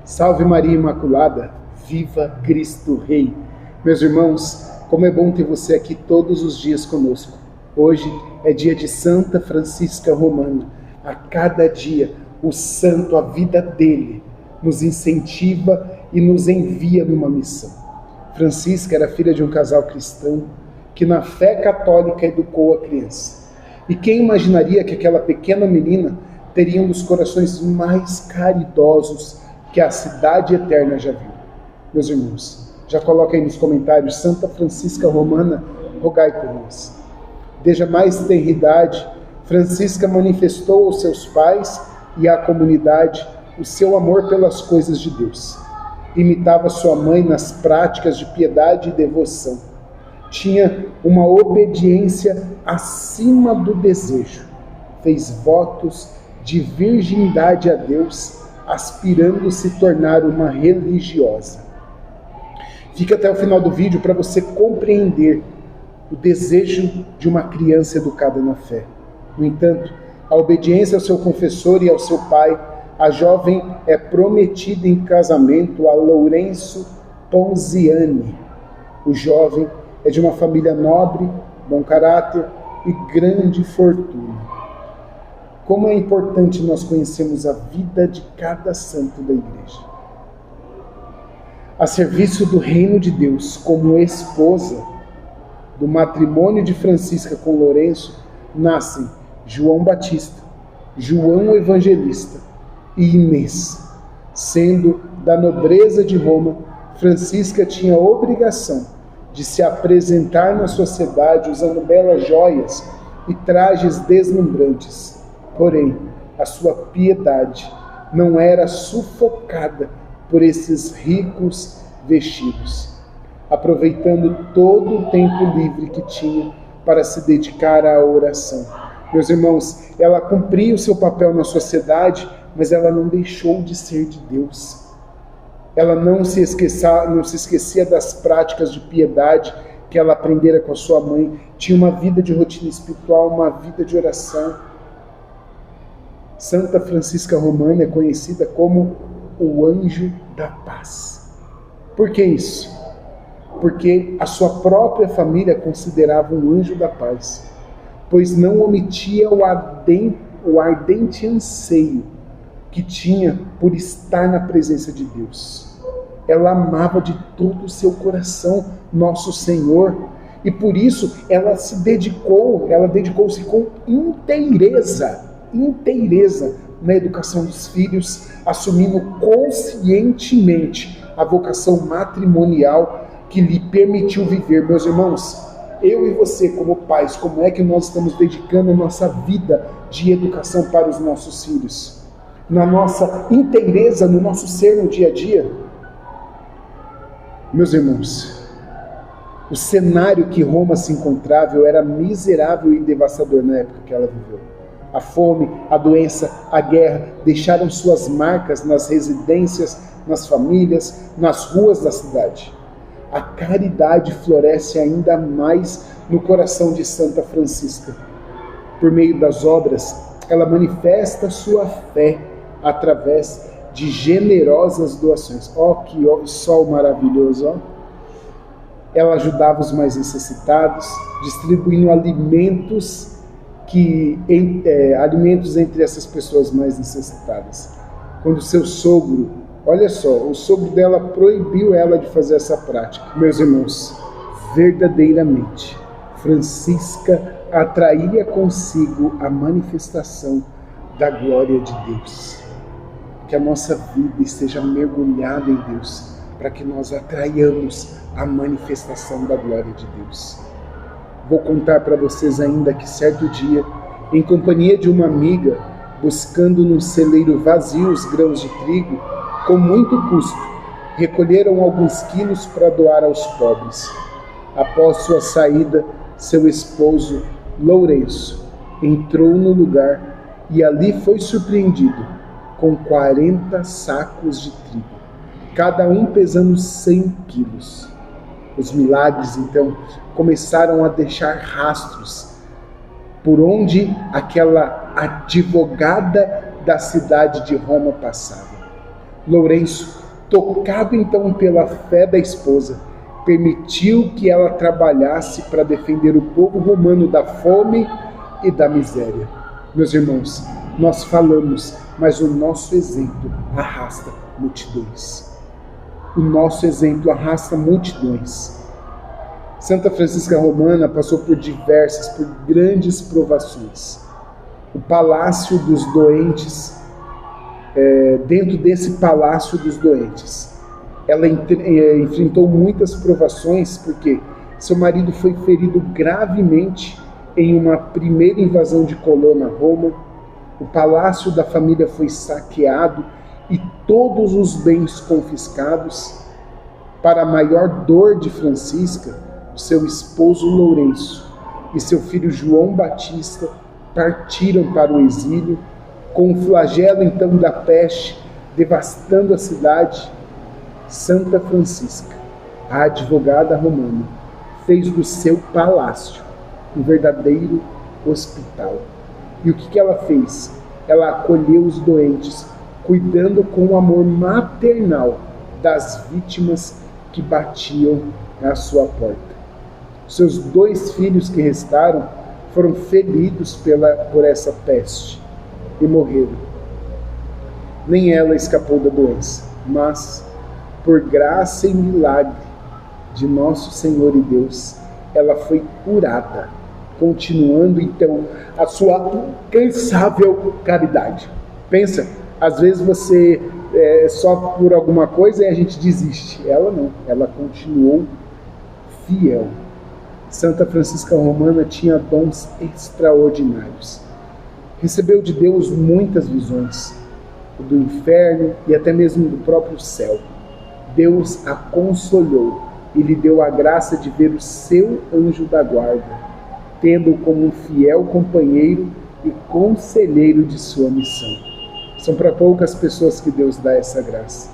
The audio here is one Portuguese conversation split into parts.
Salve Maria Imaculada, viva Cristo Rei. Meus irmãos, como é bom ter você aqui todos os dias conosco. Hoje é dia de Santa Francisca Romana. A cada dia o santo, a vida dele, nos incentiva e nos envia numa missão. Francisca era filha de um casal cristão que na fé católica educou a criança. E quem imaginaria que aquela pequena menina teria um dos corações mais caridosos que a cidade eterna já viu? Meus irmãos, já coloca aí nos comentários: Santa Francisca Romana, rogai por nós. Desde a mais tenra idade, Francisca manifestou aos seus pais e à comunidade o seu amor pelas coisas de Deus. Imitava sua mãe nas práticas de piedade e devoção. Tinha uma obediência acima do desejo. Fez votos de virgindade a Deus, aspirando se tornar uma religiosa. Fica até o final do vídeo para você compreender o desejo de uma criança educada na fé. No entanto, a obediência ao seu confessor e ao seu pai, a jovem é prometida em casamento a Lourenço Ponziani. O jovem é de uma família nobre, bom caráter e grande fortuna. Como é importante nós conhecermos a vida de cada santo da igreja. A serviço do reino de Deus, como esposa do matrimônio de Francisca com Lourenço, nascem João Batista, João Evangelista e Inês. Sendo da nobreza de Roma, Francisca tinha a obrigação de se apresentar na sociedade usando belas joias e trajes deslumbrantes. Porém, a sua piedade não era sufocada por esses ricos vestidos, aproveitando todo o tempo livre que tinha para se dedicar à oração. Meus irmãos, ela cumpria o seu papel na sociedade, mas ela não deixou de ser de Deus. Ela não se esquecia das práticas de piedade que ela aprendera com a sua mãe. Tinha uma vida de rotina espiritual, uma vida de oração. Santa Francisca Romana é conhecida como o anjo da paz. Por que isso? Porque a sua própria família considerava um anjo da paz, pois não omitia o ardente anseio que tinha por estar na presença de Deus. Ela amava de todo o seu coração nosso Senhor, e por isso ela dedicou-se com inteireza na educação dos filhos, assumindo conscientemente a vocação matrimonial que lhe permitiu viver. Meus irmãos, eu e você como pais, como é que nós estamos dedicando a nossa vida de educação para os nossos filhos? Na nossa inteireza, no nosso ser no dia a dia? Meus irmãos, o cenário que Roma se encontrava era miserável e devastador na época que ela viveu. A fome, a doença, a guerra deixaram suas marcas nas residências, nas famílias, nas ruas da cidade. A caridade floresce ainda mais no coração de Santa Francisca. Por meio das obras, ela manifesta sua fé através de generosas doações. Que sol maravilhoso! Ó. Ela ajudava os mais necessitados, distribuindo alimentos entre essas pessoas mais necessitadas. Quando seu sogro, olha só, o sogro dela proibiu ela de fazer essa prática. Meus irmãos, verdadeiramente, Francisca atraía consigo a manifestação da glória de Deus. Que a nossa vida esteja mergulhada em Deus, para que nós atraiamos a manifestação da glória de Deus. Vou contar para vocês ainda que certo dia, em companhia de uma amiga, buscando num celeiro vazio os grãos de trigo, com muito custo, recolheram alguns quilos para doar aos pobres. Após sua saída, seu esposo, Lourenço, entrou no lugar e ali foi surpreendido com 40 sacos de trigo, cada um pesando 100 quilos. Os milagres, então, começaram a deixar rastros por onde aquela advogada da cidade de Roma passava. Lourenço, tocado então pela fé da esposa, permitiu que ela trabalhasse para defender o povo romano da fome e da miséria. Meus irmãos, nós falamos, mas o nosso exemplo arrasta multidões. O nosso exemplo arrasta multidões. Santa Francisca Romana passou por grandes provações. O Palácio dos Doentes, dentro desse Palácio dos Doentes, ela enfrentou muitas provações, porque seu marido foi ferido gravemente em uma primeira invasão de colono a Roma. O palácio da família foi saqueado e todos os bens confiscados. Para a maior dor de Francisca, seu esposo Lourenço e seu filho João Batista partiram para o exílio, com o flagelo então da peste devastando a cidade. Santa Francisca, a advogada romana, fez do seu palácio um verdadeiro hospital. E o que ela fez? Ela acolheu os doentes, cuidando com amor maternal das vítimas que batiam à sua porta. Seus 2 filhos que restaram foram feridos por essa peste e morreram. Nem ela escapou da doença, mas, por graça e milagre de nosso Senhor e Deus, ela foi curada, continuando então a sua incansável caridade. Pensa, às vezes você sofre por alguma coisa e a gente desiste. Ela não, ela continuou fiel. Santa Francisca Romana tinha dons extraordinários. Recebeu de Deus muitas visões, do inferno e até mesmo do próprio céu. Deus a consolou e lhe deu a graça de ver o seu anjo da guarda, tendo-o como um fiel companheiro e conselheiro de sua missão. São para poucas pessoas que Deus dá essa graça.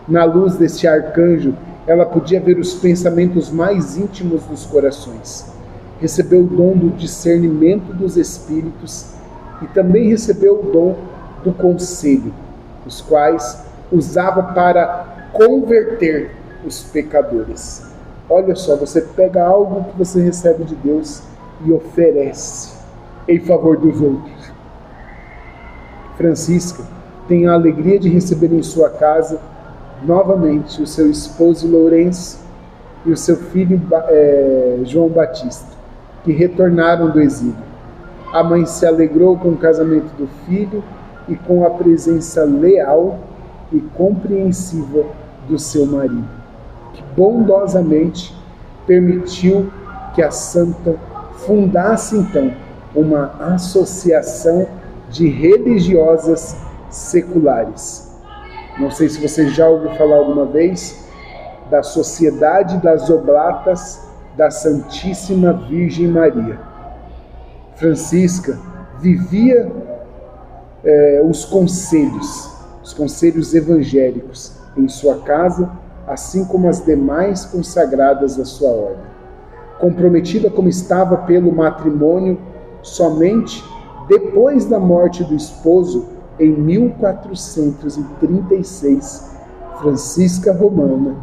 Na luz desse arcanjo, ela podia ver os pensamentos mais íntimos dos corações. Recebeu o dom do discernimento dos espíritos e também recebeu o dom do conselho, os quais usava para converter os pecadores. Olha só, você pega algo que você recebe de Deus e oferece em favor dos outros. Francisca tem a alegria de receber em sua casa novamente o seu esposo Lourenço e o seu filho João Batista, que retornaram do exílio. A mãe se alegrou com o casamento do filho e com a presença leal e compreensiva do seu marido, que bondosamente permitiu que a santa fundasse então uma associação de religiosas seculares. Não sei se você já ouviu falar alguma vez da Sociedade das Oblatas da Santíssima Virgem Maria. Francisca vivia os conselhos evangélicos em sua casa, assim como as demais consagradas da sua ordem. Comprometida como estava pelo matrimônio, somente depois da morte do esposo, em 1436, Francisca Romana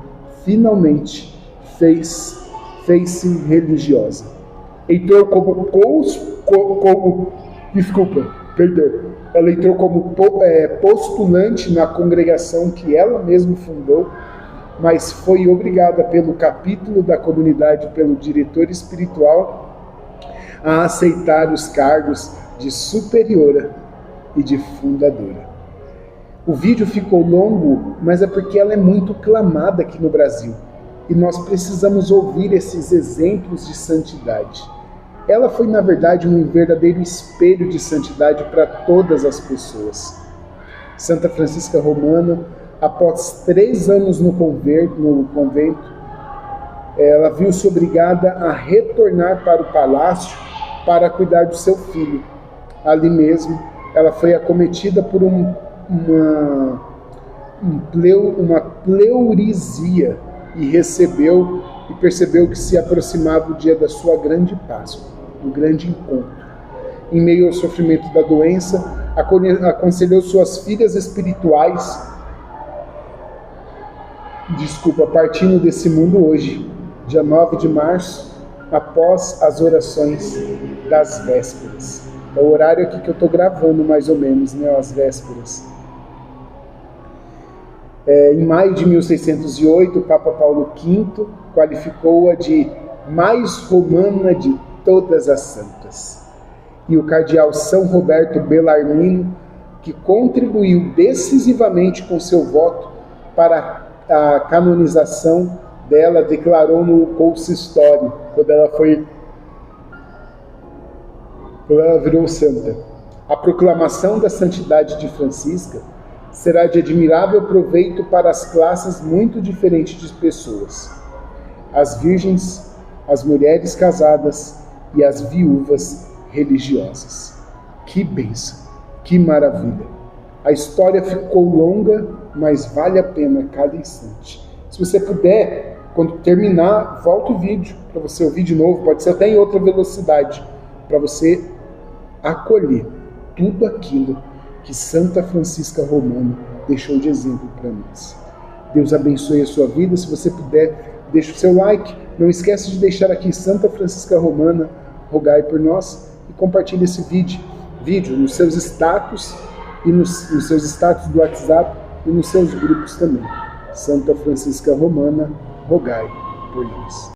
finalmente fez-se religiosa. Entrou ela entrou como postulante na congregação que ela mesma fundou, mas foi obrigada pelo capítulo da comunidade, pelo diretor espiritual, a aceitar os cargos de superiora e de fundadora. O vídeo ficou longo, mas é porque ela é muito clamada aqui no Brasil e nós precisamos ouvir esses exemplos de santidade. Ela foi, na verdade, um verdadeiro espelho de santidade para todas as pessoas. Santa Francisca Romana, após 3 anos no convento, ela viu-se obrigada a retornar para o palácio para cuidar do seu filho. Ali mesmo, ela foi acometida por uma pleurisia e percebeu que se aproximava o dia da sua grande Páscoa, do grande encontro. Em meio ao sofrimento da doença, aconselhou suas filhas espirituais partindo desse mundo hoje, dia 9 de março, após as orações das vésperas. É o horário aqui que eu estou gravando, mais ou menos, né, as vésperas. Em maio de 1608, o Papa Paulo V qualificou-a de mais romana de todas as santas. E o cardeal São Roberto Bellarmino, que contribuiu decisivamente com seu voto para a canonização dela, declarou no consistório, quando ela virou santa: a proclamação da santidade de Francisca será de admirável proveito para as classes muito diferentes de pessoas: as virgens, as mulheres casadas e as viúvas religiosas. Que bênção, que maravilha! A história ficou longa, mas vale a pena cada instante. Se você puder, quando terminar, volta o vídeo para você ouvir de novo, pode ser até em outra velocidade, para você acolher tudo aquilo que Santa Francisca Romana deixou de exemplo para nós. Deus abençoe a sua vida. Se você puder, deixe o seu like. Não esquece de deixar aqui Santa Francisca Romana, rogai por nós, e compartilhe esse vídeo nos seus status e nos seus status do WhatsApp e nos seus grupos também. Santa Francisca Romana, rogai por nós.